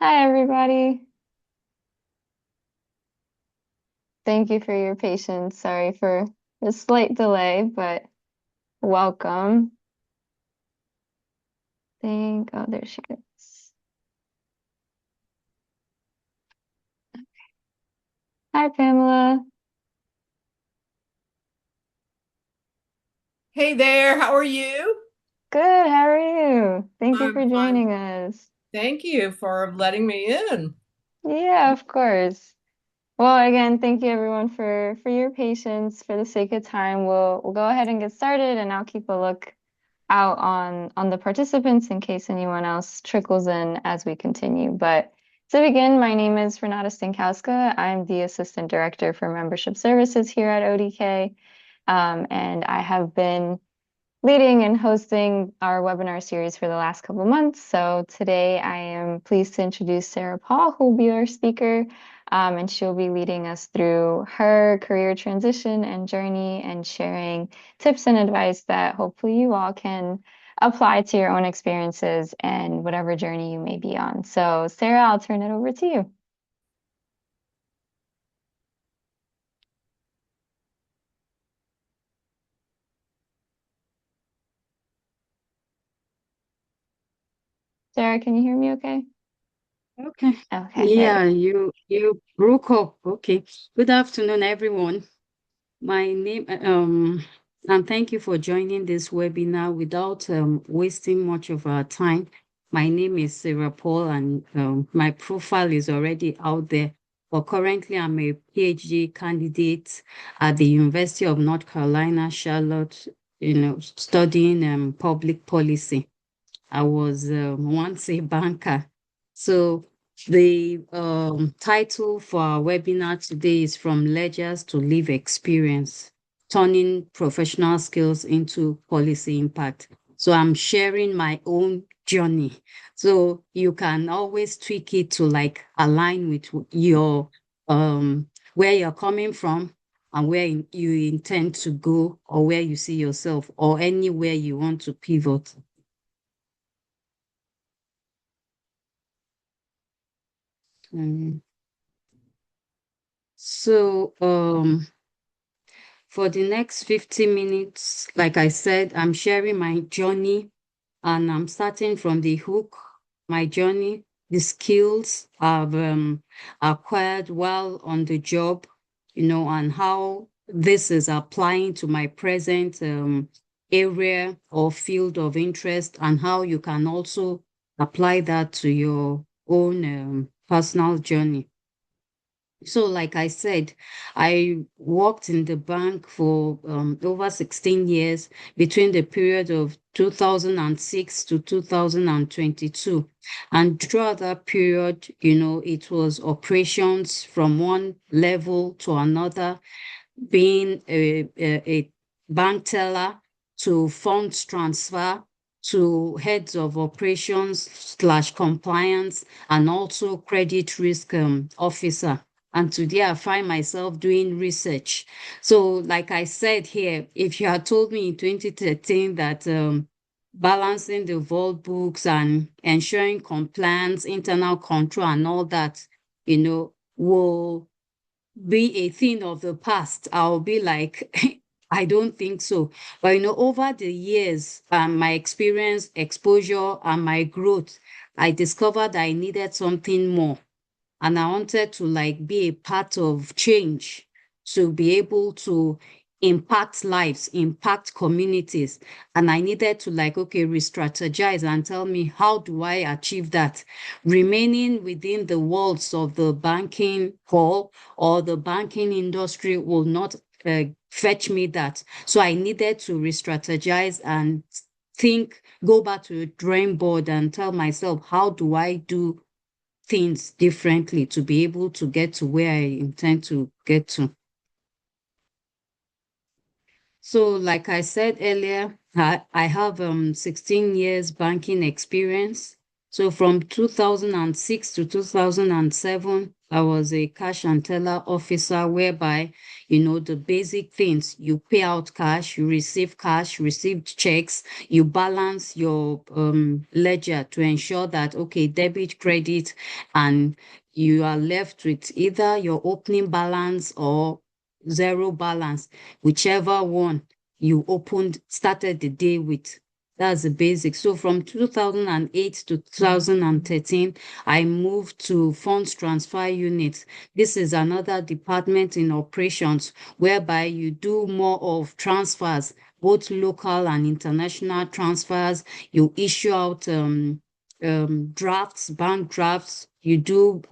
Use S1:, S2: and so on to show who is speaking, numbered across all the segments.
S1: Hi, everybody. Thank you for your patience. Sorry for the slight delay, but welcome. Oh, there she goes. Hi, Pamela.
S2: Hey there, how are you?
S1: Good. How are you? Thank you
S2: I'm
S1: for
S2: fine.
S1: joining us.
S2: Thank you for letting me in.
S1: Yeah, of course. Well, again, thank you everyone for your patience. For the sake of time, we'll go ahead and get started, and I'll keep a look out on the participants in case anyone else trickles in as we continue. But to begin, my name is Renata Stankowska. I'm the Assistant Director for Membership Services here at ODK, and I have been leading and hosting our webinar series for the last couple months. So today I am pleased to introduce Sarah Paul, who will be our speaker, and she'll be leading us through her career transition and journey and sharing tips and advice that hopefully you all can apply to your own experiences and whatever journey you may be on. So Sarah, I'll turn it over to you. Sarah, can you hear me okay?
S3: Okay.
S1: Okay, there we
S3: Yeah,
S1: go.
S3: you broke up. Okay. Good afternoon, everyone. My name and thank you for joining this webinar without wasting much of our time. My name is Sarah Paul, and my profile is already out there. But currently, I'm a PhD candidate at the University of North Carolina, Charlotte. Studying public policy. I was once a banker. So the title for our webinar today is From Ledgers to Live Experience, Turning Professional Skills into Policy Impact. So I'm sharing my own journey. So you can always tweak it to like align with your where you're coming from and where you intend to go or where you see yourself or anywhere you want to pivot. Um, so for the next 50 minutes, like I said, I'm sharing my journey and I'm starting from the hook, my journey, the skills I've acquired while on the job, and how this is applying to my present area or field of interest, and how you can also apply that to your own personal journey. So, like I said, I worked in the bank for over 16 years between the period of 2006 to 2022. And throughout that period, it was operations from one level to another, being a bank teller to funds transfer to heads of operations/compliance and also credit risk officer. And today I find myself doing research. So, like I said here, if you had told me in 2013 that balancing the vault books and ensuring compliance, internal control, and all that, will be a thing of the past, I'll be like, I don't think so. But over the years, my experience, exposure, and my growth, I discovered I needed something more. And I wanted to like be a part of change, to be able to impact lives, impact communities. And I needed to like, okay, re-strategize and tell me, how do I achieve that? Remaining within the walls of the banking hall or the banking industry will not fetch me that. So I needed to re-strategize and go back to the drawing board and tell myself, how do I do things differently to be able to get to where I intend to get to. So, like I said earlier, I have 16 years banking experience. So from 2006 to 2007, I was a cash and teller officer whereby, the basic things, you pay out cash, you receive cash, received checks, you balance your ledger to ensure that, okay, debit, credit, and you are left with either your opening balance or zero balance, whichever one you started the day with. That's the basic. So from 2008 to 2013, I moved to funds transfer unit. This is another department in operations whereby you do more of transfers, both local and international transfers. You issue out drafts, bank drafts. You do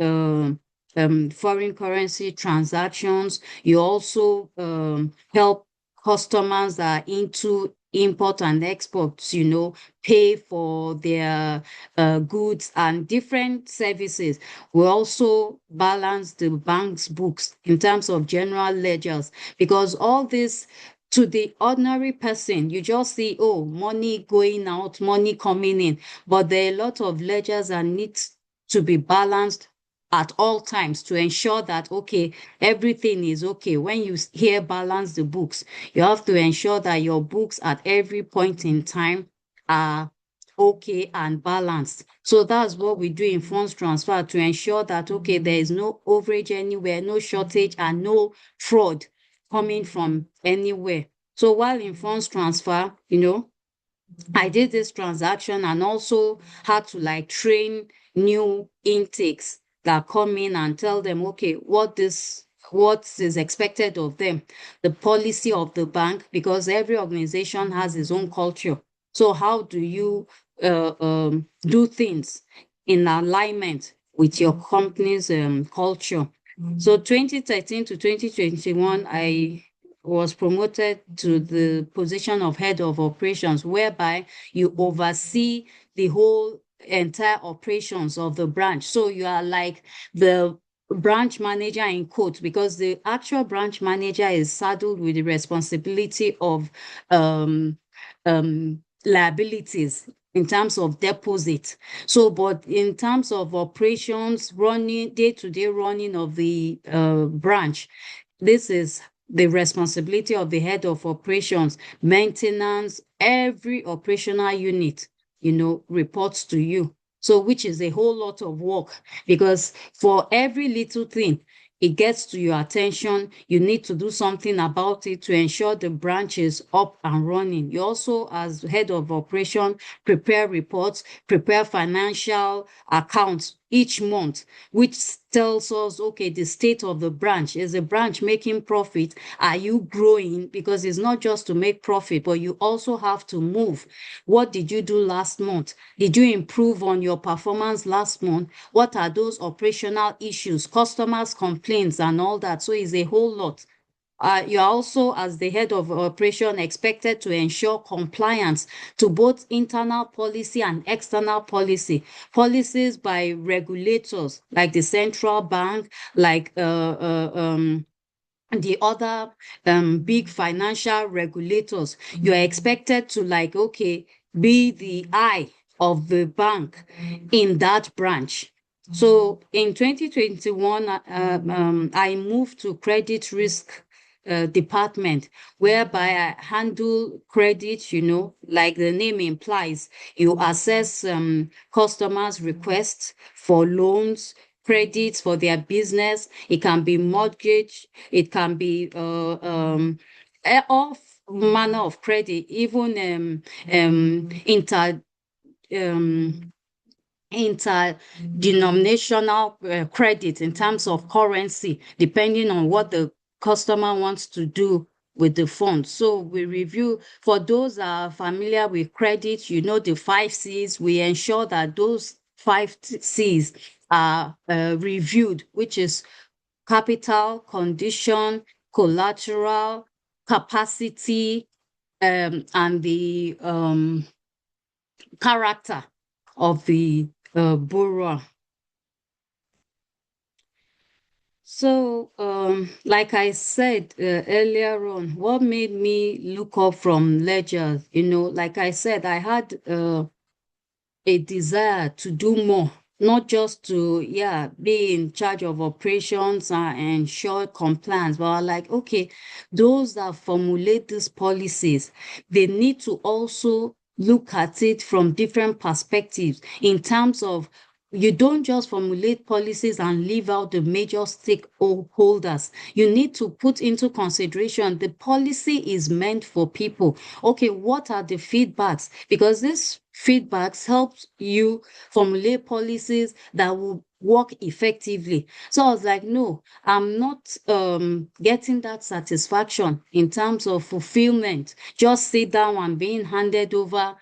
S3: foreign currency transactions. You also help customers that are into import and exports, pay for their goods and different services. We also balance the bank's books in terms of general ledgers, because all this, to the ordinary person, you just see, oh, money going out, money coming in, but there are a lot of ledgers that need to be balanced at all times to ensure that, okay, everything is okay. When you hear balance the books, you have to ensure that your books at every point in time are okay and balanced. So that's what we do in funds transfer to ensure that, okay, there is no overage anywhere, no shortage, and no fraud coming from anywhere. So while in funds transfer, I did this transaction and also had to train new intakes that come in and tell them, okay, what is expected of them, the policy of the bank, because every organization has its own culture. So how do you do things in alignment with your company's culture? So 2013 to 2021, I was promoted to the position of head of operations, whereby you oversee the whole entire operations of the branch. So you are like the branch manager in quotes, because the actual branch manager is saddled with the responsibility of liabilities in terms of deposit. So, but in terms of operations, running day-to-day running of the branch, this is the responsibility of the head of operations, maintenance, every operational unit, reports to you. So, which is a whole lot of work, because for every little thing, it gets to your attention, you need to do something about it to ensure the branch is up and running. You also, as head of operation, prepare reports, prepare financial accounts each month, which tells us, okay, the state of the branch. Is the branch making profit? Are you growing? Because it's not just to make profit, but you also have to move. What did you do last month? Did you improve on your performance last month? What are those operational issues, customers' complaints, and all that? So it's a whole lot. You're also, as the head of operation, expected to ensure compliance to both internal policy and external policy. Policies by regulators like the central bank, like the other big financial regulators. You're expected to okay, be the eye of the bank in that branch. So in 2021, I moved to credit risk department, whereby I handle credit, like the name implies. You assess customers' requests for loans, credits for their business. It can be mortgage, it can be all manner of credit, even interdenominational credit in terms of currency, depending on what the customer wants to do with the funds. So we review, for those that are familiar with credit, the 5 C's. We ensure that those 5 C's are reviewed, which is capital, condition, collateral, capacity, and the character of the borrower. So, like I said earlier on, what made me look up from ledgers, like I said, I had a desire to do more, not just to, be in charge of operations and ensure compliance, but are like, okay, those that formulate these policies, they need to also look at it from different perspectives in terms of you don't just formulate policies and leave out the major stakeholders. You need to put into consideration the policy is meant for people. Okay, what are the feedbacks? Because this feedbacks helps you formulate policies that will work effectively. So I was like, no, I'm not getting that satisfaction in terms of fulfillment. Just sit down and being handed over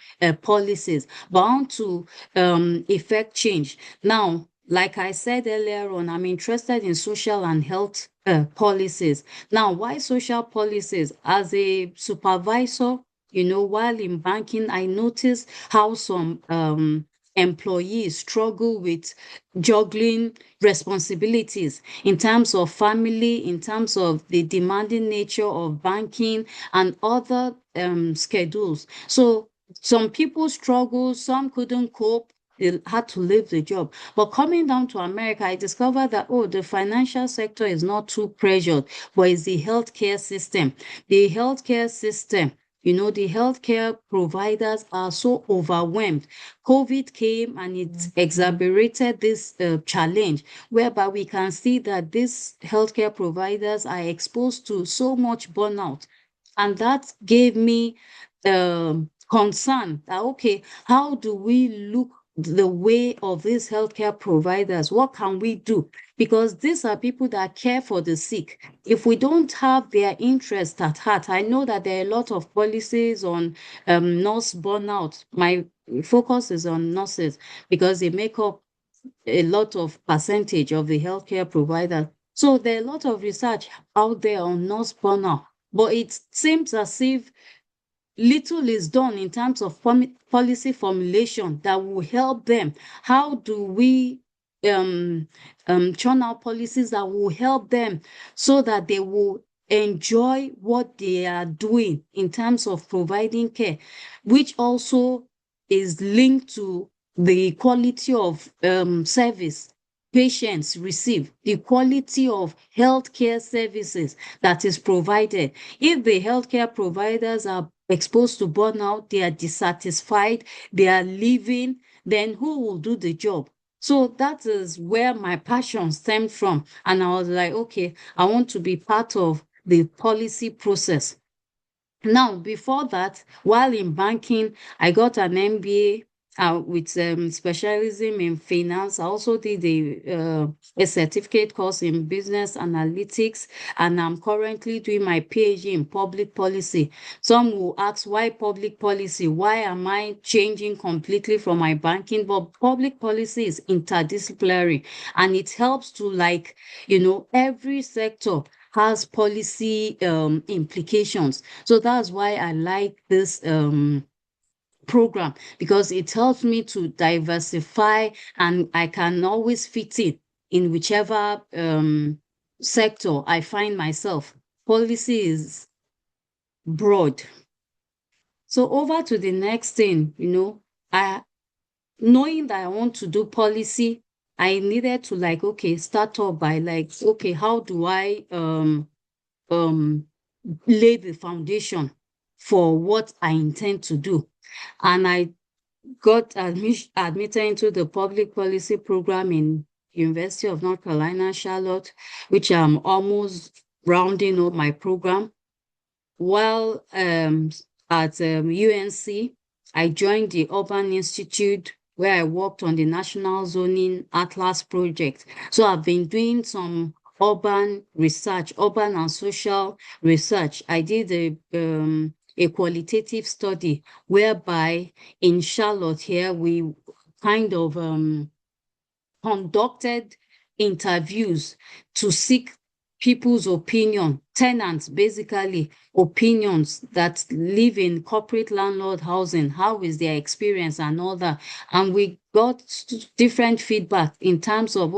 S3: policies, but I want to effect change. Now, like I said earlier on, I'm interested in social and health policies. Now, why social policies? As a supervisor, while in banking, I noticed how some employees struggle with juggling responsibilities in terms of family, in terms of the demanding nature of banking and other schedules. So some people struggle, some couldn't cope. They had to leave the job. But coming down to America, I discovered that, the financial sector is not too pressured, but it's the healthcare system. The healthcare system, the healthcare providers are so overwhelmed. COVID came and it exacerbated this challenge, whereby we can see that these healthcare providers are exposed to so much burnout. And that gave me concern that, okay, how do we look the way of these healthcare providers? What can we do? Because these are people that care for the sick. If we don't have their interest at heart, I know that there are a lot of policies on nurse burnout. My focus is on nurses because they make up a lot of percentage of the healthcare provider. So there are a lot of research out there on nurse burnout, but it seems as if little is done in terms of policy formulation that will help them. How do we churn out policies that will help them so that they will enjoy what they are doing in terms of providing care, which also is linked to the quality of service patients receive, the quality of healthcare services that is provided. If the healthcare providers are exposed to burnout, they are dissatisfied, they are leaving, then who will do the job? So that is where my passion stemmed from. And I was like, okay, I want to be part of the policy process. Now, before that, while in banking, I got an MBA with specialism in finance. I also did a certificate course in business analytics, and I'm currently doing my PhD in public policy. Some will ask, why public policy? Why am I changing completely from my banking? But public policy is interdisciplinary, and it helps to every sector has policy implications. So that's why I like this program, because it helps me to diversify and I can always fit in whichever sector I find myself. Policy is broad. So over to the next thing, knowing that I want to do policy, I needed to start off by how do I lay the foundation for what I intend to do. And I got admitted into the public policy program in University of North Carolina, Charlotte, which I'm almost rounding up my program. While at UNC, I joined the Urban Institute, where I worked on the National Zoning Atlas project. So I've been doing some urban research, urban and social research. I did a qualitative study whereby in Charlotte here, we kind of conducted interviews to seek people's opinion, tenants basically, opinions that live in corporate landlord housing, how is their experience and all that. And we got different feedback in terms of,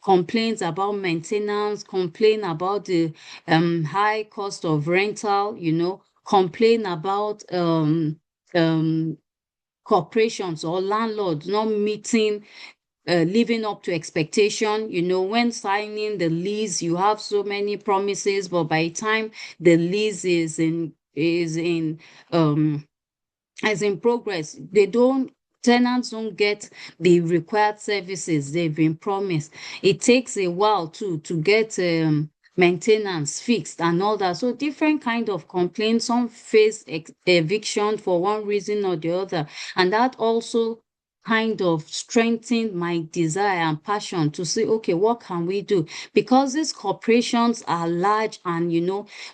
S3: complaints about maintenance, complain about the high cost of rental, complain about corporations or landlords not meeting living up to expectation. When signing the lease, you have so many promises, but by the time the lease is in progress, tenants don't get the required services they've been promised. It takes a while to get maintenance fixed and all that. So different kind of complaints. Some face eviction for one reason or the other, and that also kind of strengthened my desire and passion to say, okay, what can we do? Because these corporations are large, and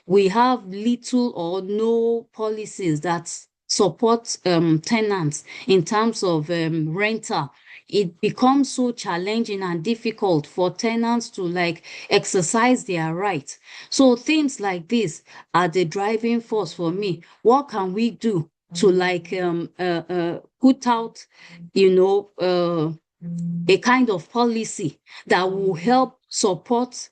S3: we have little or no policies that support tenants in terms of rental. It becomes so challenging and difficult for tenants to exercise their rights. So things like this are the driving force for me. What can we do to put out, a kind of policy that will help support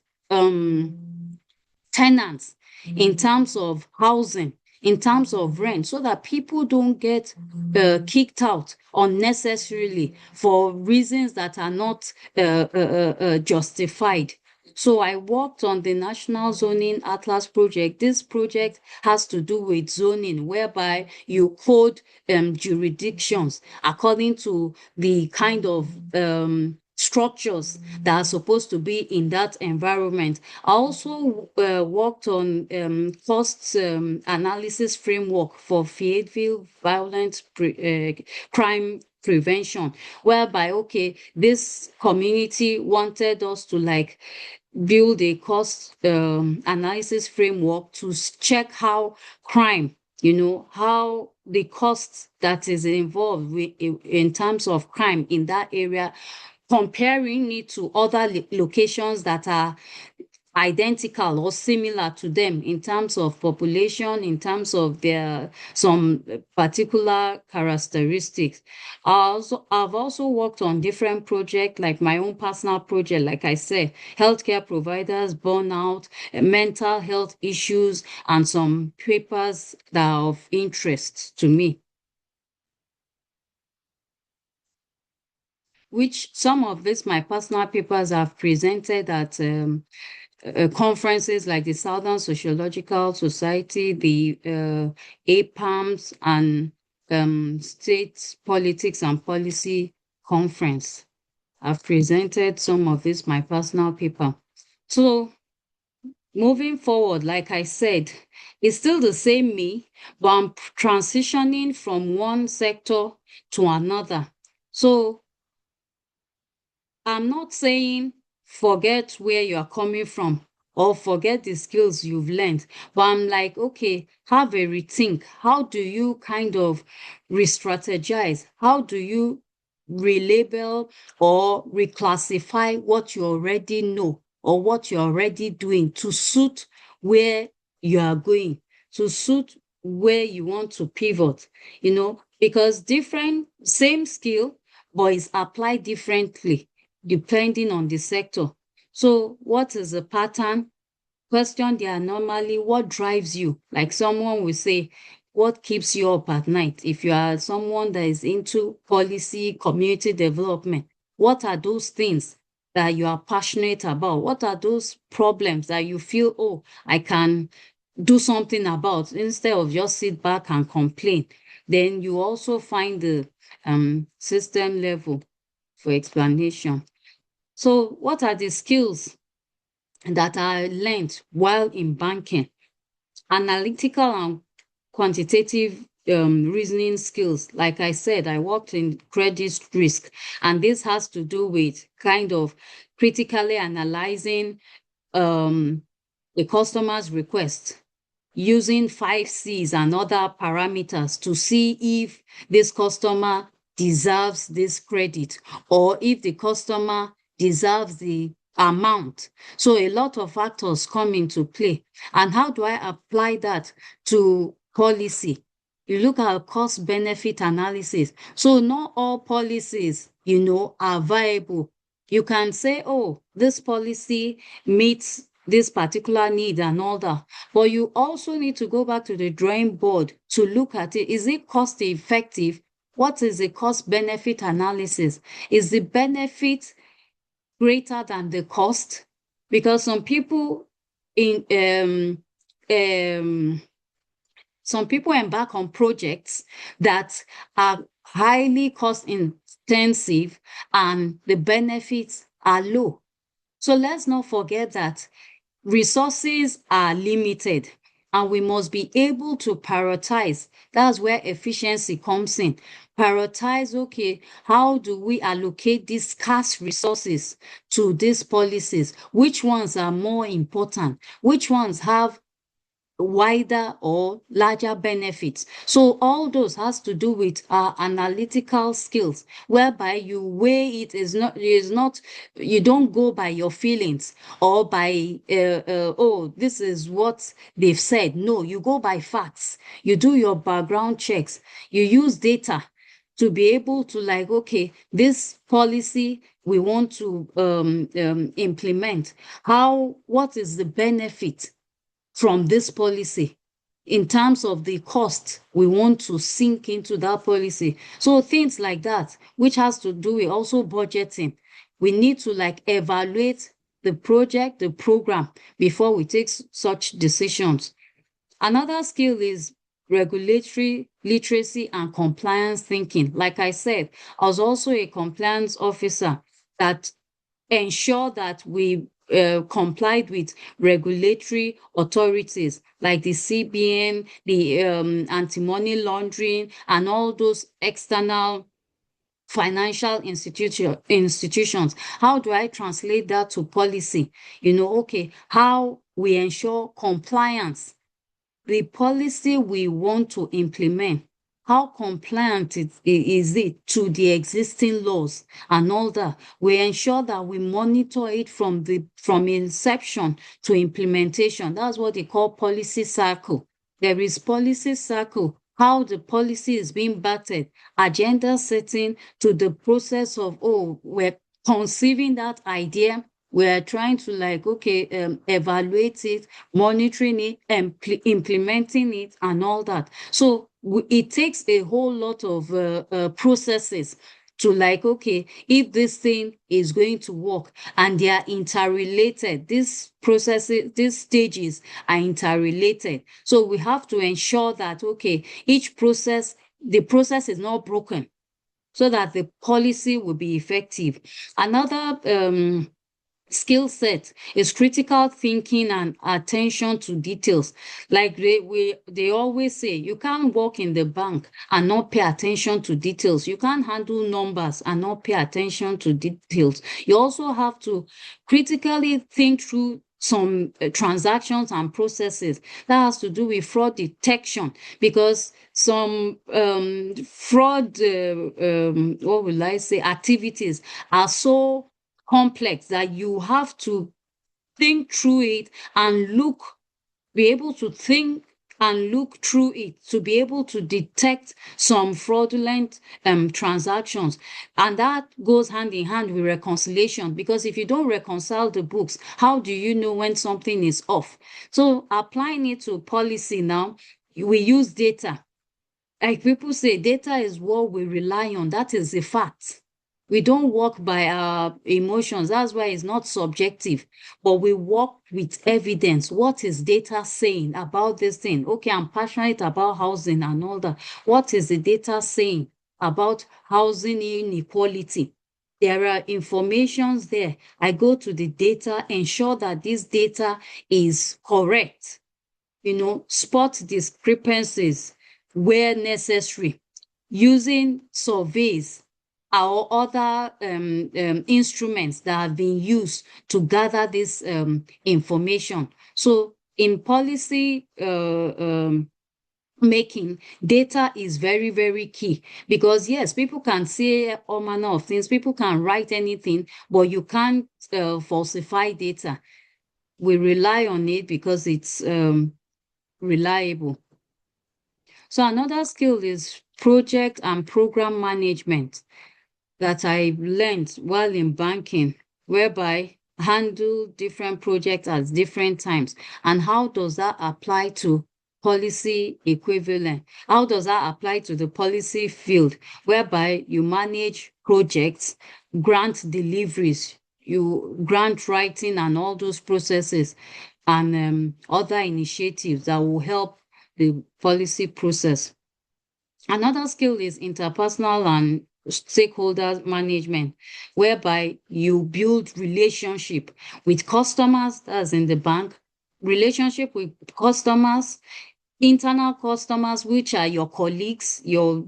S3: tenants in terms of housing, in terms of rent, so that people don't get kicked out unnecessarily for reasons that are not justified. So I worked on the National Zoning Atlas project. This project has to do with zoning, whereby you code jurisdictions according to the kind of structures that are supposed to be in that environment. I also worked on cost analysis framework for Fayetteville violent crime prevention, whereby, okay, this community wanted us to build a cost analysis framework to check how crime, how the cost that is involved in terms of crime in that area, comparing it to other locations that are identical or similar to them in terms of population, in terms of their some particular characteristics. I've also worked on different projects, like my own personal project, like I said, healthcare providers, burnout, mental health issues, and some papers that are of interest to me. Which some of these, my personal papers, I've presented at conferences like the Southern Sociological Society, the APAMS, and State Politics and Policy Conference. I've presented some of this, my personal paper. So moving forward, like I said, it's still the same me, but I'm transitioning from one sector to another. So I'm not saying forget where you are coming from or forget the skills you've learned, but I'm like, okay, have a rethink. How do you kind of re-strategize? How do you relabel or reclassify what you already know or what you're already doing to suit where you are going, to suit where you want to pivot, because same skill, but it's applied differently depending on the sector. So what is the pattern? Question there normally, what drives you? Like someone will say, what keeps you up at night? If you are someone that is into policy, community development, what are those things that you are passionate about? What are those problems that you feel, oh, I can do something about, instead of just sit back and complain? Then you also find the system level for explanation. So what are the skills that I learned while in banking? Analytical and quantitative reasoning skills. Like I said, I worked in credit risk, and this has to do with kind of critically analyzing the customer's request using 5 C's and other parameters to see if this customer deserves this credit or if the customer deserves the amount. So a lot of factors come into play. And how do I apply that to policy? You look at cost benefit analysis. So not all policies, are viable. You can say, oh, this policy meets this particular need and all that. But you also need to go back to the drawing board to look at it. Is it cost effective What is the cost benefit analysis? Is the benefit greater than the cost? Because some people embark on projects that are highly cost intensive and the benefits are low. So let's not forget that resources are limited and we must be able to prioritize. That's where efficiency comes in. Prioritize, okay, how do we allocate these scarce resources to these policies? Which ones are more important? Which ones have wider or larger benefits? So all those has to do with our analytical skills, whereby you weigh it. Is not you don't go by your feelings or by oh, this is what they've said. No, you go by facts. You do your background checks. You use data to be able to, like, okay, this policy we want to implement. What is the benefit from this policy in terms of the cost we want to sink into that policy? So things like that, which has to do with also budgeting. We need to like evaluate the project, the program before we take such decisions. Another skill is regulatory literacy and compliance thinking. Like I said, I was also a compliance officer that ensure that we complied with regulatory authorities like the CBN, the anti-money laundering, and all those external financial institutions. How do I translate that to policy? Okay, how we ensure compliance. The policy we want to implement, how compliant is it to the existing laws and all that? We ensure that we monitor it from inception to implementation. That's what they call policy cycle. There is policy cycle, how the policy is being battered, agenda setting to the process of, oh, we're conceiving that idea, we're trying to like, okay, evaluate it, monitoring it, and implementing it and all that. So it takes a whole lot of processes to like, okay, if this thing is going to work, and they are interrelated. These processes, these stages are interrelated. So we have to ensure that, okay, the process is not broken so that the policy will be effective. Another skill set is critical thinking and attention to details. Like they always say, you can't work in the bank and not pay attention to details. You can't handle numbers and not pay attention to details. You also have to critically think through some transactions and processes. That has to do with fraud detection, because some fraud, what will I say, activities are so complex that you have to think through it and be able to think and look through it to be able to detect some fraudulent transactions. And that goes hand in hand with reconciliation, because if you don't reconcile the books, how do you know when something is off? So applying it to policy now, we use data. Like people say, data is what we rely on. That is a fact. We don't work by our emotions. That's why it's not subjective, but we work with evidence. What is data saying about this thing? Okay, I'm passionate about housing and all that. What is the data saying about housing inequality? There are informations there. I go to the data, ensure that this data is correct. Spot discrepancies where necessary, using surveys or other instruments that have been used to gather this information. So in policy making, data is very, very key, because yes, people can say all manner of things, people can write anything, but you can't falsify data. We rely on it because it's reliable. So another skill is project and program management that I learned while in banking, whereby handle different projects at different times. And how does that apply to policy equivalent. How does that apply to the policy field, whereby you manage projects, grant deliveries, you grant writing and all those processes, and other initiatives that will help the policy process. Another skill is interpersonal and stakeholder management, whereby you build relationship with customers, that's in the bank, relationship with customers, internal customers, which are your colleagues, your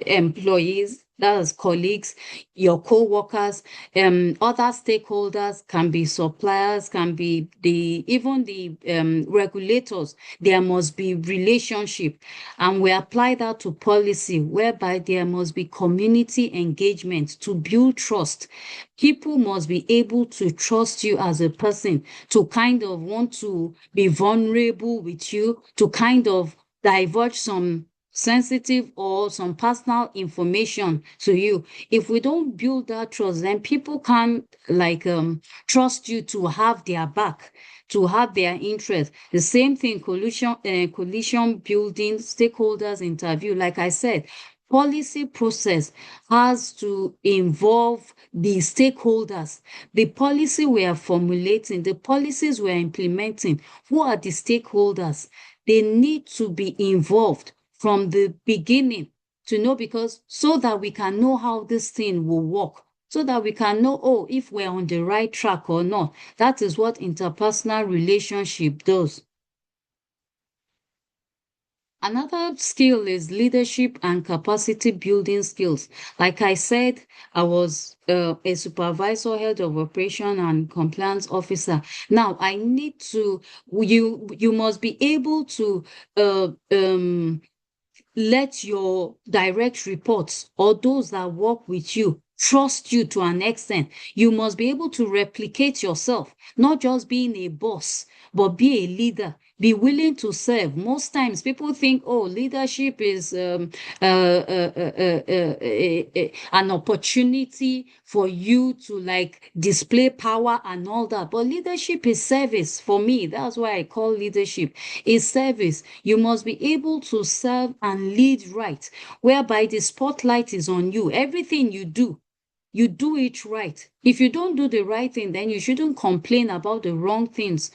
S3: employees, that's colleagues, your co-workers, other stakeholders, can be suppliers, can be even the regulators. There must be relationship, and we apply that to policy, whereby there must be community engagement to build trust. People must be able to trust you as a person, to kind of want to be vulnerable with you, to kind of divulge some sensitive or some personal information to you. If we don't build that trust, then people can't trust you to have their back, to have their interest. The same thing, coalition building, stakeholders interview. Like I said, policy process has to involve the stakeholders. The policy we are formulating, the policies we are implementing, who are the stakeholders? They need to be involved from the beginning to know, because so that we can know how this thing will work, so that we can know, oh, if we're on the right track or not. That is what interpersonal relationship does. Another skill is leadership and capacity building skills. Like I said, I was a supervisor, head of operation and compliance officer. Now I need to, you must be able to let your direct reports or those that work with you trust you to an extent. You must be able to replicate yourself, not just being a boss, but be a leader. Be willing to serve. Most times people think, oh, leadership is an opportunity for you to like display power and all that. But leadership is service for me. That's why I call leadership is service. You must be able to serve and lead right, whereby the spotlight is on you. Everything you do it right. If you don't do the right thing, then you shouldn't complain about the wrong things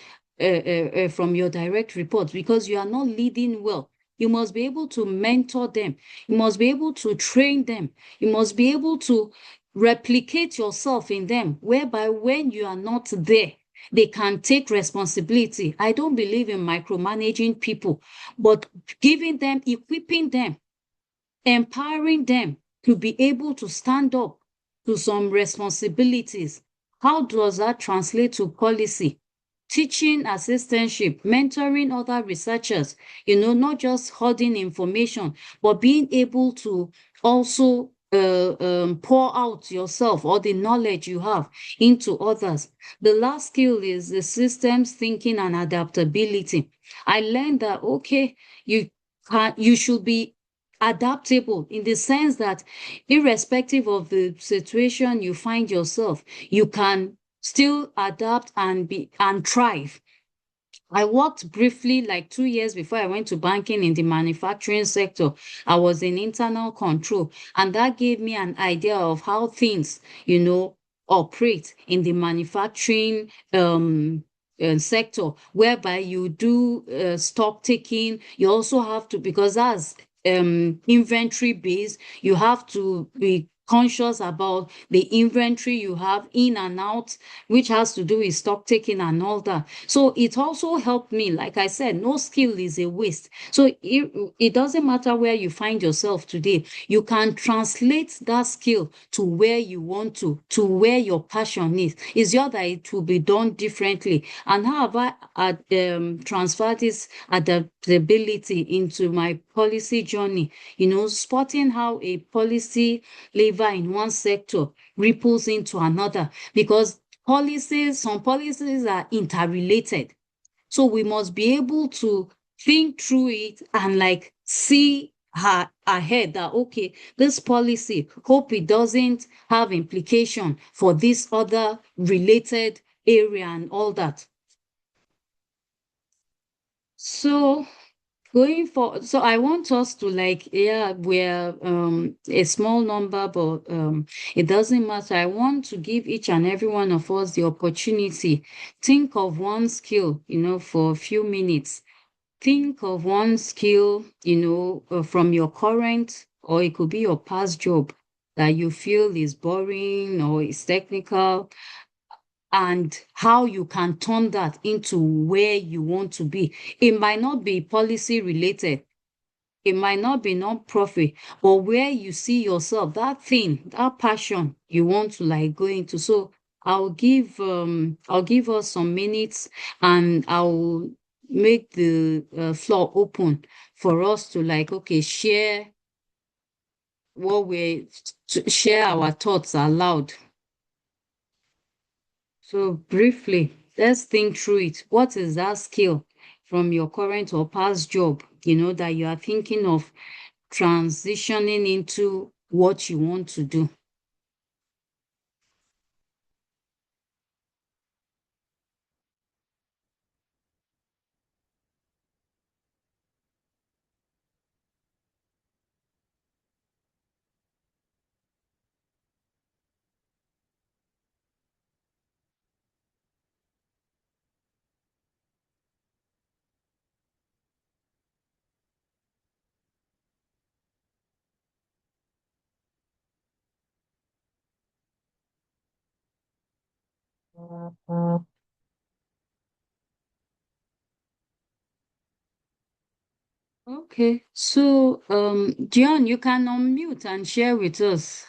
S3: from your direct reports, because you are not leading well. You must be able to mentor them. You must be able to train them. You must be able to replicate yourself in them, whereby when you are not there, they can take responsibility. I don't believe in micromanaging people, but giving them, equipping them, empowering them to be able to stand up to some responsibilities. How does that translate to policy? Teaching assistantship, mentoring other researchers, not just hoarding information, but being able to also pour out yourself or the knowledge you have into others. The last skill is the systems thinking and adaptability. I learned that, okay, you should be adaptable in the sense that irrespective of the situation you find yourself, you can still adapt and thrive. I worked briefly, like 2 years before I went to banking, in the manufacturing sector. I was in internal control, and that gave me an idea of how things, operate in the manufacturing sector, whereby you do stock taking. You also have to, because that's inventory based, you have to be conscious about the inventory you have in and out, which has to do with stock taking and all that. So it also helped me. Like I said, no skill is a waste. So it doesn't matter where you find yourself today. You can translate that skill to where you want to where your passion is. It's just that it will be done differently. And how have I transferred this adaptability into my policy journey? Spotting how a policy lever in one sector ripples into another, because some policies are interrelated. So we must be able to think through it and see ahead that, okay, this policy, hope it doesn't have implication for this other related area and all that. So going for, so I want us to like, yeah, we're a small number, but it doesn't matter. I want to give each and every one of us the opportunity. Think of one skill, for a few minutes. Think of one skill, from your current, or it could be your past job that you feel is boring or is technical, and how you can turn that into where you want to be. It might not be policy related, it might not be non-profit, but where you see yourself, that thing, that passion you want to like go into. So I'll give us some minutes, and I'll make the floor open for us to like, okay, share what we to share our thoughts aloud. So briefly, let's think through it. What is that skill from your current or past job, that you are thinking of transitioning into what you want to do? Okay, so John, you can unmute and share with us.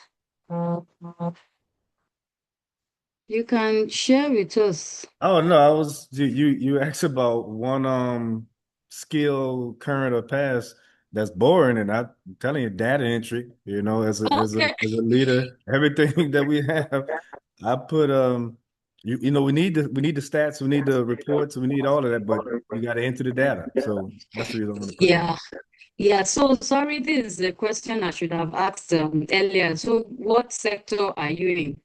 S3: You can share with us.
S4: Oh no, I was you asked about one skill, current or past, that's boring, and I'm telling you, data entry. As a as a
S3: Okay.
S4: as a leader, everything that we have, I put we need the stats, we need the reports, we need all of that, but you got to enter the data. So that's the reason I'm going to put it in.
S3: Yeah, yeah. So sorry, this is a question I should have asked earlier. So what sector are you in?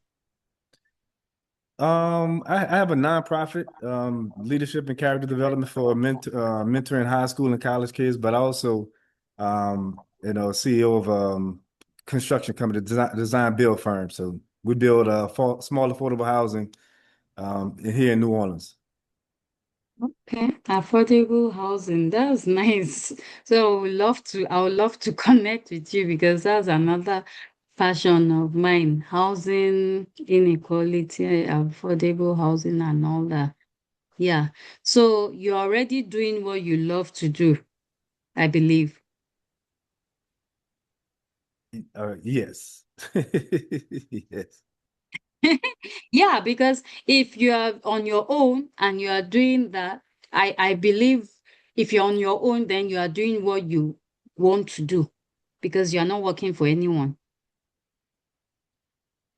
S4: I have a nonprofit, leadership and character development for mentoring high school and college kids, but also, CEO of construction company, design build firm. So we build small affordable housing here in New Orleans.
S3: Okay, affordable housing. That's nice. So I would love to connect with you because that's another passion of mine. Housing inequality, affordable housing and all that. Yeah. So you're already doing what you love to do, I believe.
S4: Yes. Yes.
S3: Yeah, because if you are on your own and you are doing that, I believe if you're on your own, then you are doing what you want to do because you're not working for anyone.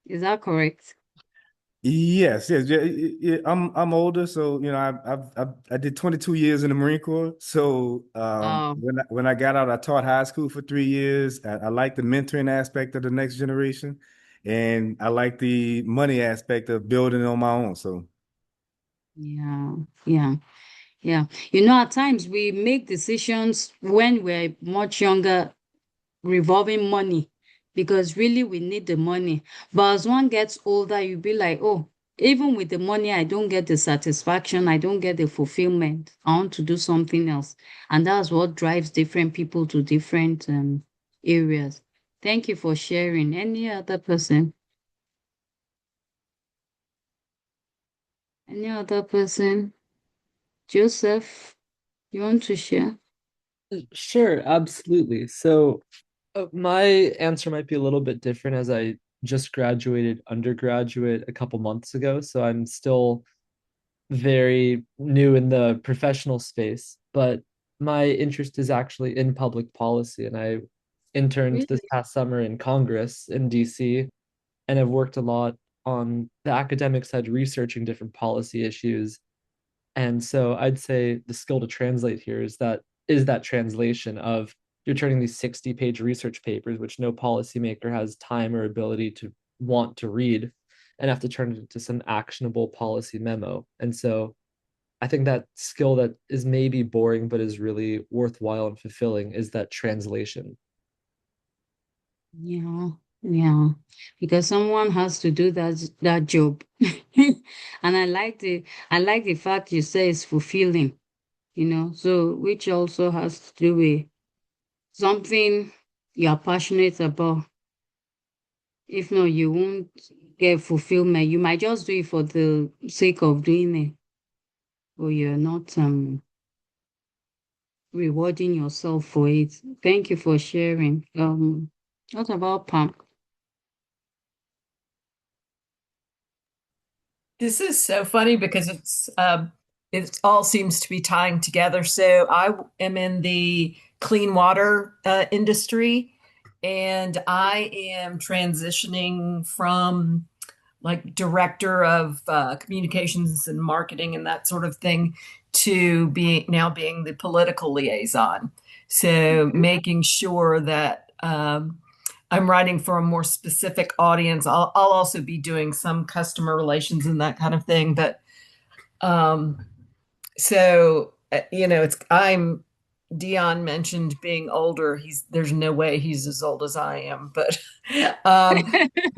S3: Is that correct?
S4: Yes, yes, yeah, yeah. I'm older, so I did 22 years in the Marine Corps. So
S3: Wow.
S4: when I got out, I taught high school for 3 years. I like the mentoring aspect of the next generation, and I like the money aspect of building on my own. So
S3: Yeah, yeah, yeah. At times we make decisions when we're much younger revolving money because really we need the money. But as one gets older, you'll be like, oh, even with the money, I don't get the satisfaction, I don't get the fulfillment. I want to do something else. And that's what drives different people to different areas. Thank you for sharing. Any other person? Any other person? Joseph, you want to share?
S5: Sure, absolutely. So, my answer might be a little bit different as I just graduated undergraduate a couple months ago. So, I'm still very new in the professional space, but my interest is actually in public policy. And I interned this
S3: Really?
S5: past summer in Congress in DC, and I've worked a lot on the academic side, researching different policy issues. And so I'd say the skill to translate here is that translation of you're turning these 60-page research papers, which no policymaker has time or ability to want to read, and have to turn it into some actionable policy memo. And so I think that skill that is maybe boring but is really worthwhile and fulfilling is that translation.
S3: Yeah, yeah, because someone has to do that job. And I like the fact you say it's fulfilling, so which also has to do with something you're passionate about. If not, you won't get fulfillment. You might just do it for the sake of doing it, but you're not rewarding yourself for it. Thank you for sharing. What about Pam?
S2: This is so funny because it all seems to be tying together. So I am in the clean water industry, and I am transitioning from like director of communications and marketing and that sort of thing to being the political liaison. So making sure that I'm writing for a more specific audience. I'll also be doing some customer relations and that kind of thing. But um, it's Dion mentioned being older. There's no way he's as old as I am, but um,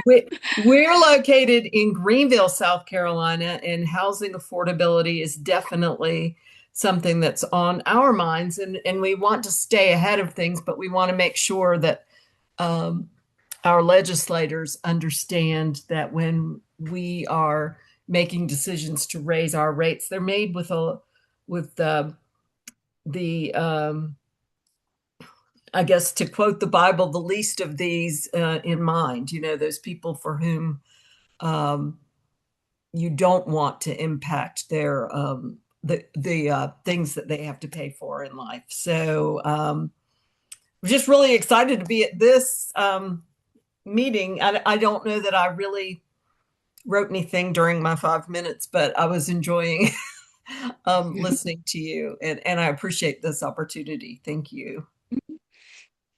S2: we're located in Greenville, South Carolina, and housing affordability is definitely something that's on our minds, and we want to stay ahead of things, but we want to make sure that um, our legislators understand that when we are making decisions to raise our rates, they're made with the I guess to quote the Bible, the least of these in mind. Those people for whom um, you don't want to impact their the things that they have to pay for in life. So we're just really excited to be at this meeting. I don't know that I really wrote anything during my 5 minutes, but I was enjoying listening to you, and I appreciate this opportunity. Thank you.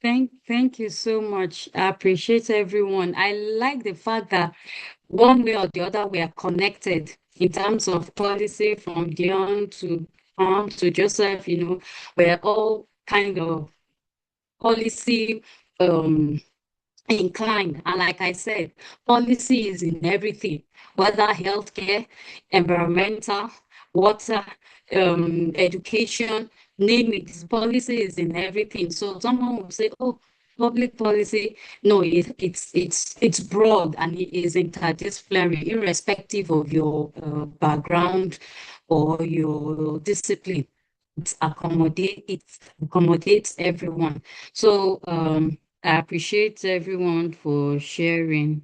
S3: Thank you so much. I appreciate everyone. I like the fact that one way or the other we are connected in terms of policy from Dion to Joseph, we're all kind of policy inclined. And like I said, policy is in everything, whether healthcare, environmental, water, education, name it. Policy is in everything. So someone will say, "Oh, public policy." No, it's broad and it is interdisciplinary, irrespective of your background or your discipline. It accommodates everyone. So I appreciate everyone for sharing.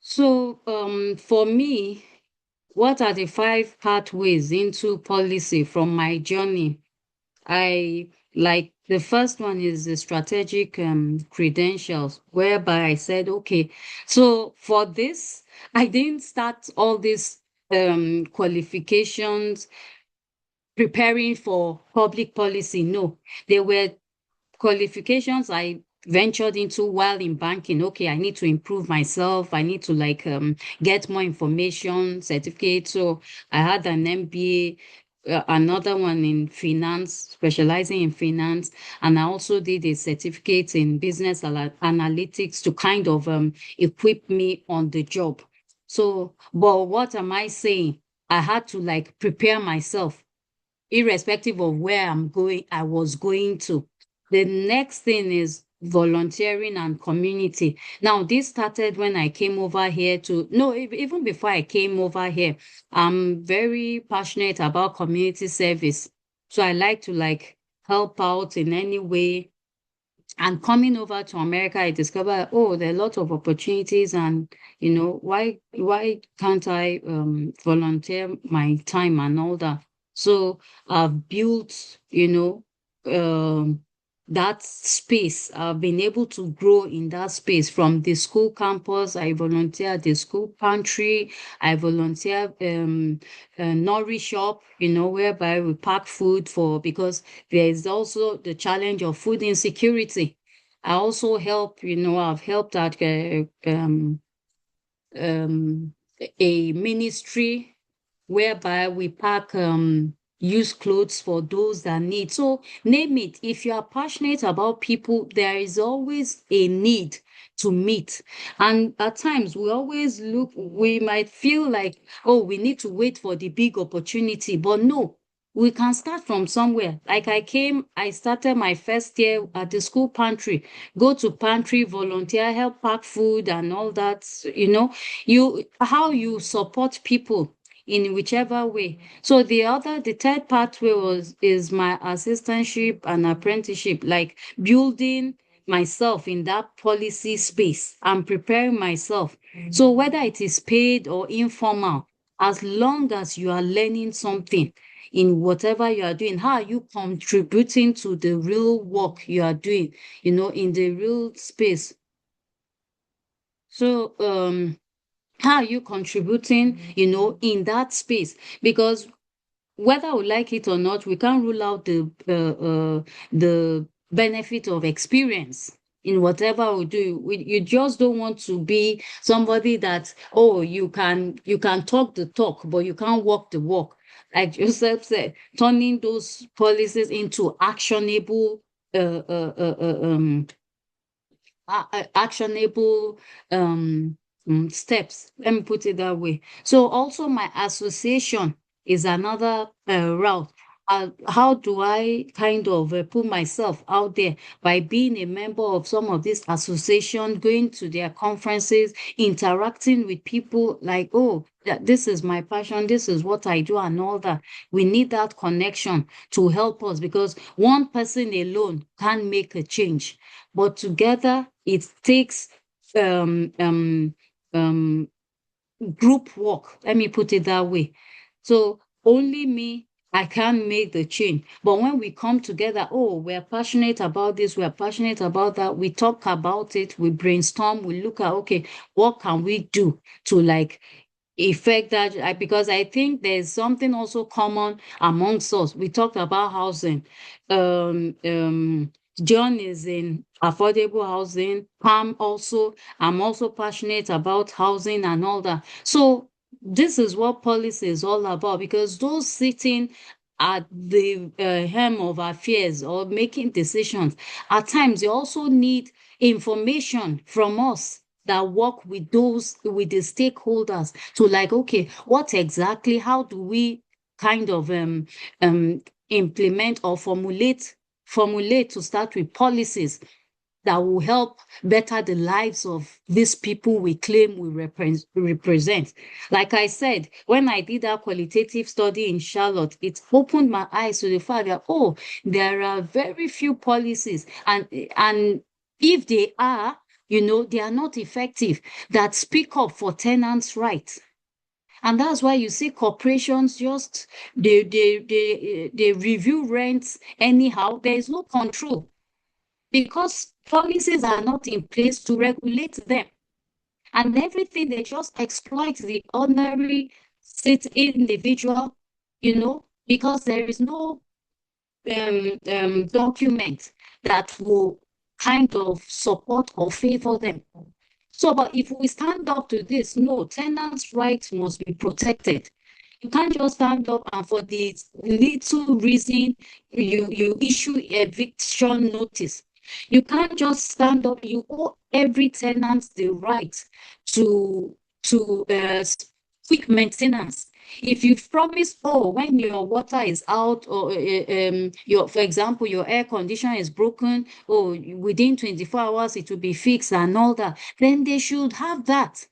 S3: So for me, what are the 5 pathways into policy from my journey? I like the first one is the strategic credentials, whereby I said, okay, so for this, I didn't start all these qualifications preparing for public policy. No, they were qualifications I ventured into while in banking. Okay, I need to improve myself. I need to get more information, certificate. So I had an MBA, another one in finance, specializing in finance, and I also did a certificate in business analytics to kind of equip me on the job. So, but what am I saying? I had to prepare myself irrespective of where I was going to. The next thing is volunteering and community. Now, this started when I came over here no, even before I came over here, I'm very passionate about community service. So I like to help out in any way. And coming over to America, I discovered, oh, there are a lot of opportunities, and why can't I volunteer my time and all that? So I've built, that space. I've been able to grow in that space from the school campus. I volunteer at the school pantry. I volunteer Nourish Shop, whereby we pack food because there is also the challenge of food insecurity. I also help, I've helped at a ministry whereby we pack used clothes for those that need. So name it. If you are passionate about people, there is always a need to meet. And at times we might feel like, oh, we need to wait for the big opportunity, but no. We can start from somewhere. Like I started my first year at the school pantry, go to pantry, volunteer, help pack food and all that, how you support people in whichever way. So the third pathway is my assistantship and apprenticeship, like building myself in that policy space and preparing myself. So whether it is paid or informal, as long as you are learning something in whatever you are doing, how are you contributing to the real work you are doing, in the real space? So how are you contributing, in that space? Because whether we like it or not, we can't rule out the benefit of experience in whatever we do. You just don't want to be somebody that, oh, you can talk the talk, but you can't walk the walk. Like Joseph said, turning those policies into actionable steps. Let me put it that way. So also my association is another route. How do I kind of put myself out there? By being a member of some of these associations, going to their conferences, interacting with people like, oh, this is my passion, this is what I do and all that. We need that connection to help us, because one person alone can't make a change. But together it takes group work. Let me put it that way. So only me, I can't make the change. But when we come together, oh, we're passionate about this, we're passionate about that, we talk about it, we brainstorm, we look at, okay, what can we do to like effect that? Because I think there's something also common amongst us. We talked about housing. John is in affordable housing. I'm also passionate about housing and all that. So this is what policy is all about, because those sitting at the helm of affairs or making decisions, at times they also need information from us that work with the stakeholders to like, okay, how do we kind of implement or formulate to start with policies that will help better the lives of these people we claim we represent. Like I said, when I did that qualitative study in Charlotte, it opened my eyes to the fact that, oh, there are very few policies, and if they are, they are not effective, that speak up for tenants' rights. And that's why you see corporations just, they review rents anyhow. There is no control, because policies are not in place to regulate them. And everything, they just exploit the ordinary individual, because there is no document that will kind of support or favor them. So, but if we stand up to this, no, tenants' rights must be protected. You can't just stand up and for the little reason you issue eviction notice. You can't just stand up. You owe every tenant the right to quick maintenance. If you've promised, oh, when your water is out, or for example, your air conditioner is broken, oh, within 24 hours it will be fixed and all that, then they should have that.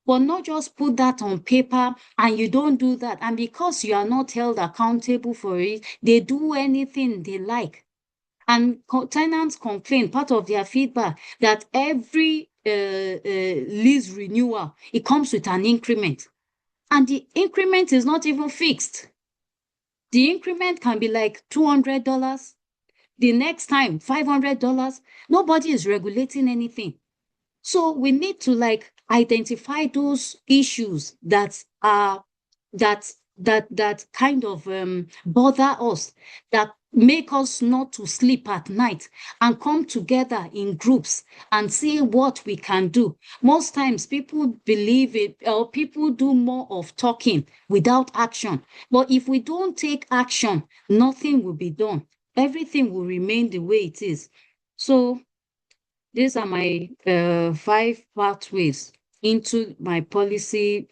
S3: But not just put that on paper and you don't do that. And because you are not held accountable for it, they do anything they like. And tenants complain, part of their feedback, that every lease renewal, it comes with an increment. And the increment is not even fixed. The increment can be like $200. The next time, $500. Nobody is regulating anything. So we need to like identify those issues that that kind of bother us, that make us not to sleep at night, and come together in groups and see what we can do. Most times people believe it, or people do more of talking without action. But if we don't take action, nothing will be done. Everything will remain the way it is. So these are my 5 pathways into my policy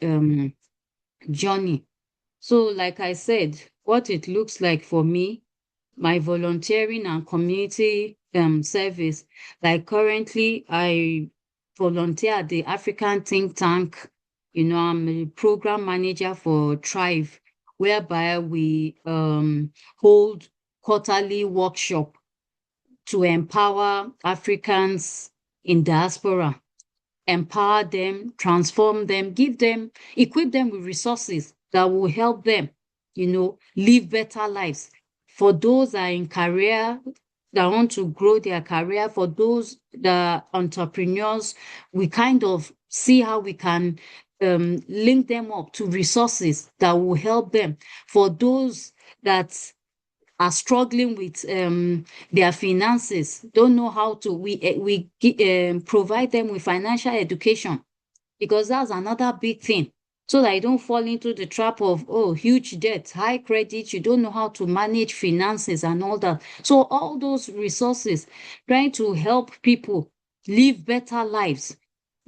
S3: journey. So, like I said, what it looks like for me, my volunteering and community service. Like currently, I volunteer at the African think tank. I'm a program manager for Thrive, whereby we hold quarterly workshop to empower Africans in diaspora, empower them, transform them, equip them with resources that will help them, live better lives. For those that are in career, that want to grow their career, for those that are entrepreneurs, we kind of see how we can link them up to resources that will help them. For those that are struggling with their finances, don't know how to, we provide them with financial education, because that's another big thing, so that you don't fall into the trap of, oh, huge debt, high credit, you don't know how to manage finances and all that. So all those resources, trying to help people live better lives.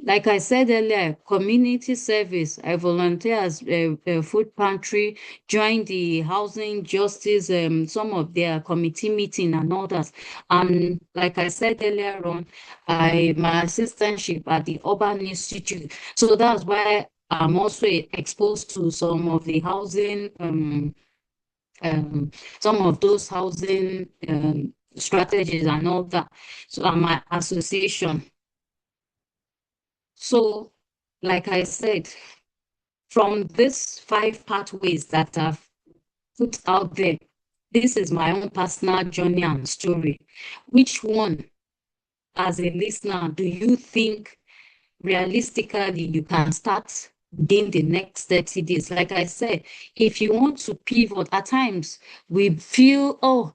S3: Like I said earlier, community service. I volunteer as a food pantry, join the housing justice, some of their committee meeting and all that. And like I said earlier on, my assistantship at the Urban Institute. So that's why I'm also exposed to some of the housing, some of those housing strategies and all that. So I'm my association. So, like I said, from these 5 pathways that I've put out there, this is my own personal journey and story. Which one, as a listener, do you think realistically you can start within the next 30 days? Like I said, if you want to pivot, at times we feel, oh,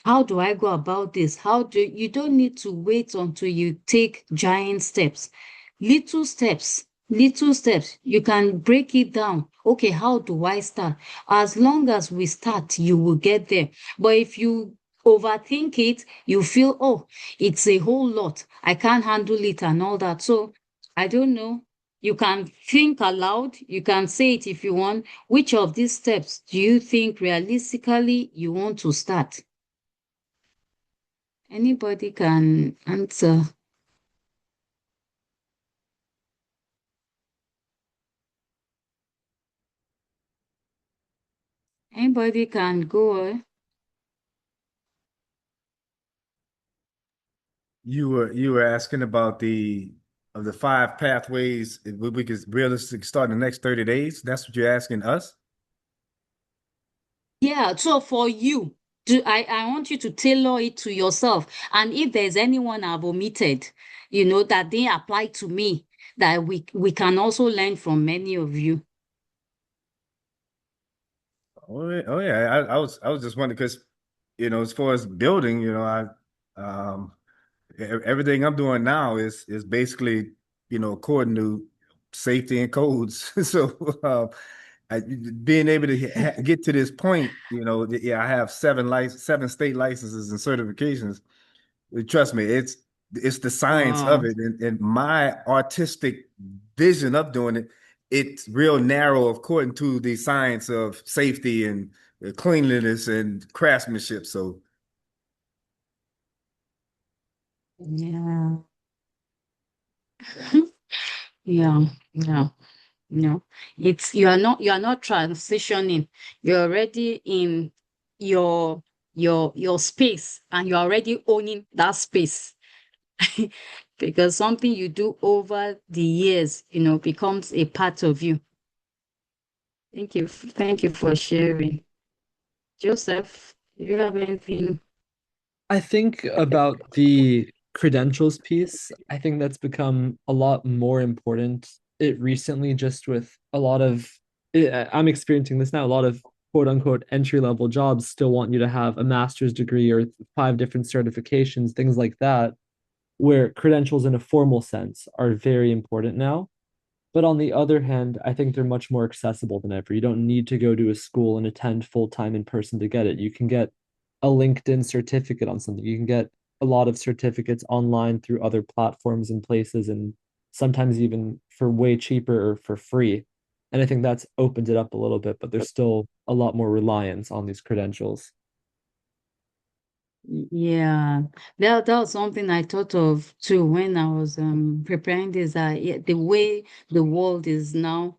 S3: how do I go about this? You don't need to wait until you take giant steps. Little steps. You can break it down. Okay, how do I start? As long as we start, you will get there. But if you overthink it, you feel, oh, it's a whole lot, I can't handle it and all that. So I don't know. You can think aloud, you can say it if you want. Which of these steps do you think realistically you want to start? Anybody can answer. Anybody can go.
S4: You were asking about the 5 pathways if we could realistically start in the next 30 days. That's what you're asking us?
S3: Yeah, so for you, I want you to tailor it to yourself. And if there's anyone I've omitted, that they apply to me, that we can also learn from many of you.
S4: Oh yeah. I was just wondering because as far as building, um everything I'm doing now is basically, according to safety and codes. So being able to get to this point, yeah, I have 7 state licenses and certifications. Trust me, it's the science of
S3: Wow.
S4: it, and my artistic vision of doing it. It's real narrow according to the science of safety and cleanliness and craftsmanship. So
S3: Yeah. Yeah. Yeah. No, you are not transitioning. You're already in your space, and you're already owning that space. Because something you do over the years, becomes a part of you. Thank you for sharing. Joseph, do you have anything?
S5: I think about the credentials piece. I think that's become a lot more important it recently, just with a lot of I'm experiencing this now. A lot of quote unquote entry level jobs still want you to have a master's degree or 5 different certifications, things like that, where credentials in a formal sense are very important now. But on the other hand, I think they're much more accessible than ever. You don't need to go to a school and attend full time in person to get it. You can get a LinkedIn certificate on something. You can get a lot of certificates online through other platforms and places, and sometimes even for way cheaper or for free. And I think that's opened it up a little bit, but there's still a lot more reliance on these credentials.
S3: Yeah, that was something I thought of too when I was preparing this. Yeah, the way the world is now,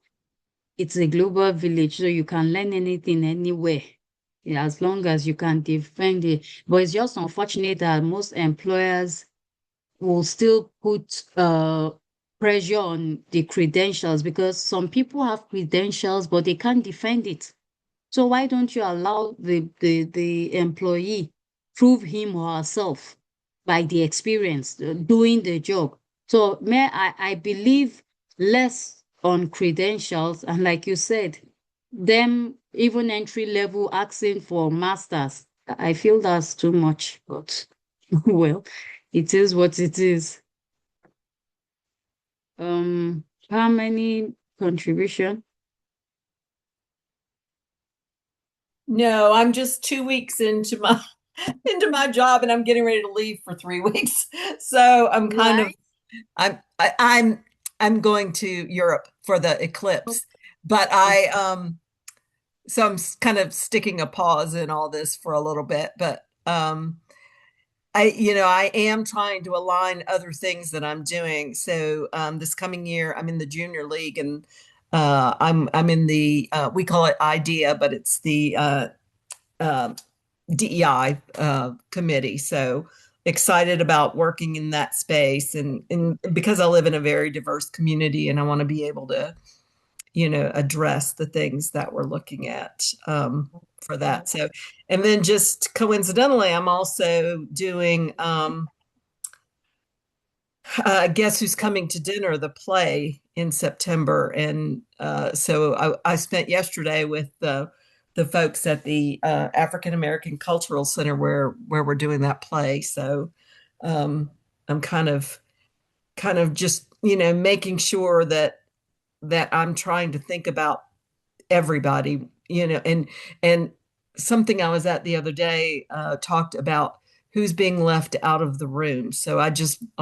S3: it's a global village, so you can learn anything anywhere, yeah, as long as you can defend it. But it's just unfortunate that most employers will still put pressure on the credentials because some people have credentials, but they can't defend it. So why don't you allow the employee prove him or herself by the experience doing the job? So may I believe less on credentials, and like you said, them even entry level asking for masters. I feel that's too much, but well, it is what it is. How many contribution?
S2: No, I'm just 2 weeks into my into my job, and I'm getting ready to leave for 3 weeks. So I'm kind of
S3: Right.
S2: I'm I, I'm going to Europe for the eclipse, but I'm kind of sticking a pause in all this for a little bit, but I am trying to align other things that I'm doing. So this coming year, I'm in the junior league, and I'm in the we call it IDEA, but it's the uh, DEI committee. So excited about working in that space, and because I live in a very diverse community, and I want to be able to address the things that we're looking at for that. So, and then just coincidentally, I'm also doing Guess Who's Coming to Dinner, the play in September. And so I spent yesterday with the folks at the African American Cultural Center where we're doing that play. So I'm kind of just, making sure that I'm trying to think about everybody, and something I was at the other day talked about who's being left out of the room. So I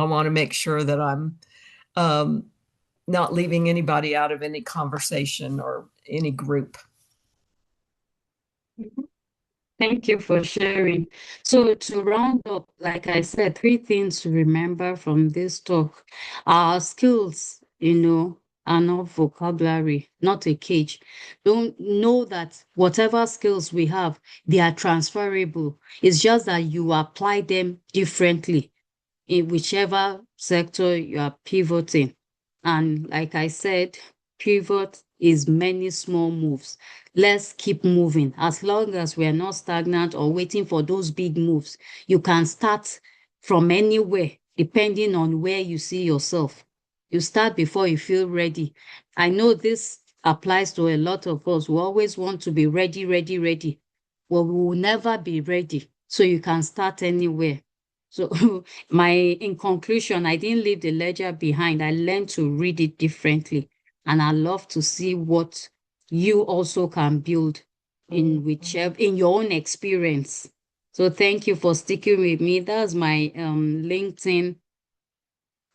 S2: want to make sure that I'm um, not leaving anybody out of any conversation or any group.
S3: Thank you for sharing. So to round up, like I said, 3 things to remember from this talk. Our skills, are not vocabulary, not a cage. Don't know that whatever skills we have, they are transferable. It's just that you apply them differently in whichever sector you are pivoting. And like I said, pivot is many small moves. Let's keep moving. As long as we're not stagnant or waiting for those big moves, you can start from anywhere, depending on where you see yourself. You start before you feel ready. I know this applies to a lot of us. We always want to be ready, ready, ready. Well, we will never be ready. So you can start anywhere. So in conclusion, I didn't leave the ledger behind. I learned to read it differently. And I love to see what you also can build in your own experience. So thank you for sticking with me. That's my LinkedIn.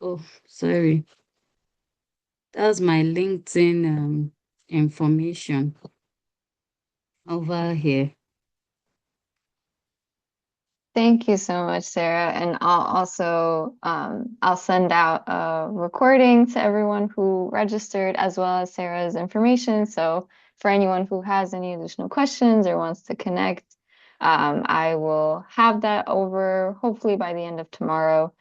S3: Oh, sorry. That's my LinkedIn information over here.
S1: Thank you so much, Sarah. And I'll send out a recording to everyone who registered as well as Sarah's information. So for anyone who has any additional questions or wants to connect, I will have that over hopefully by the end of tomorrow.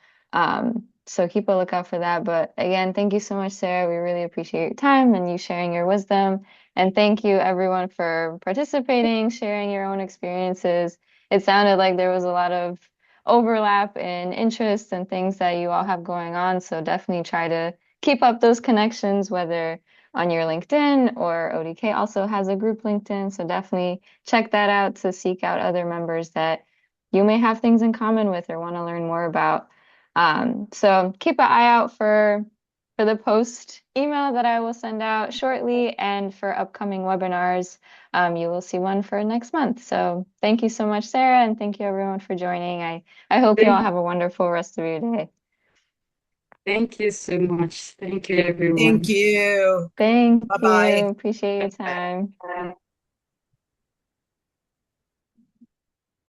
S1: So keep a lookout for that. But again, thank you so much, Sarah. We really appreciate your time and you sharing your wisdom. And thank you everyone for participating, sharing your own experiences. It sounded like there was a lot of overlap in interests and things that you all have going on. So definitely try to keep up those connections, whether on your LinkedIn, or ODK also has a group LinkedIn. So definitely check that out to seek out other members that you may have things in common with or want to learn more about. So keep an eye out for the post email that I will send out shortly, and for upcoming webinars, you will see one for next month. So thank you so much, Sarah, and thank you everyone for joining. I hope you all have a wonderful rest of your day.
S3: Thank you so much. Thank you, everyone.
S2: Thank you.
S1: Thank
S2: Bye-bye.
S1: you. Appreciate your time.